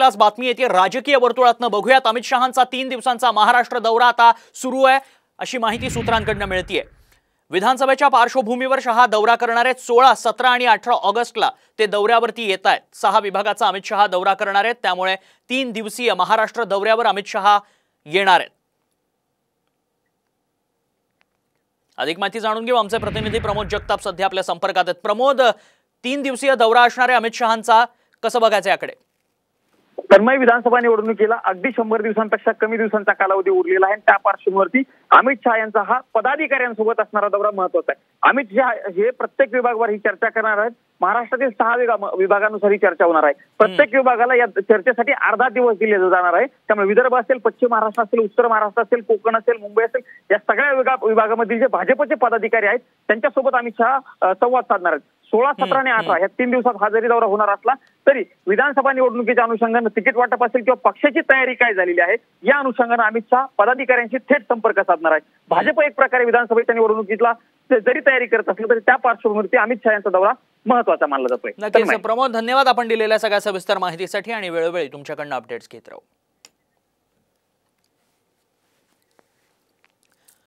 Class बातमी येते राजकीय वर्तुळातनं, बघूयात। अमित शहांचा 3 दिवसांचा महाराष्ट्र दौरा आता सुरू आहे अशी माहिती सूत्रांकडून मिळतेय। विधानसभेच्या पार्श्वभूमीवर शहा दौरा करणार आहेत। 16, 17 आणि 18 ऑगस्टला ते दौऱ्यावरती येत आहेत। 6 विभागाचा अमित शहा दौरा करणार आहेत, त्यामुळे 3 दिवसीय महाराष्ट्र दौऱ्यावर अमित शहा येणार आहेत। अधिक माहिती जाणून घेऊ, आमचे प्रतिनिधी प्रमोद जगताप सध्या आपल्या संपर्कात आहेत। प्रमोद, 3 दिवसीय दौरा असणारे अमित शहांचा कसं बघायचं याकडे? तन्मय, विधानसभा निवडणुकीला अगदी 100 दिवसांपेक्षा कमी दिवसांचा कालावधी उरलेला आहे। त्या पार्श्वभूमीवरती अमित शहा यांचा हा पदाधिकाऱ्यांसोबत असणारा दौरा महत्त्वाचा आहे। अमित शहा हे प्रत्येक विभागावर ही चर्चा करणार आहेत। महाराष्ट्रातील 6 विभागानुसार ही चर्चा होणार आहे। प्रत्येक विभागाला या चर्चेसाठी अर्धा दिवस दिले जाणार आहे। त्यामुळे विदर्भ असेल, पश्चिम महाराष्ट्र असेल, उत्तर महाराष्ट्र असेल, कोकण असेल, मुंबई असेल, या सगळ्या विभागामधील जे भाजपचे पदाधिकारी आहेत त्यांच्यासोबत अमित शहा संवाद साधणार आहेत। 16, 17 आणि 18 या 3 दिवसात हा जरी दौरा होणार असला तरी विधानसभा निवडणुकीच्या अनुषंगाने तिकीट वाटप असेल किंवा पक्षाची तयारी काय झालेली आहे या अनुषंगाने अमित शहा पदाधिकाऱ्यांशी थेट संपर्क साधणार आहे। भाजप एक प्रकारे विधानसभेच्या निवडणुकीला जरी तयारी करत असली तरी त्या पार्श्वभूमीवरती अमित शहा यांचा दौरा महत्त्वाचा मानला जातोय। नक्कीच प्रमोद, धन्यवाद आपण दिलेल्या सगळ्या सविस्तर माहितीसाठी आणि वेळोवेळी तुमच्याकडून अपडेट्स घेत राहू।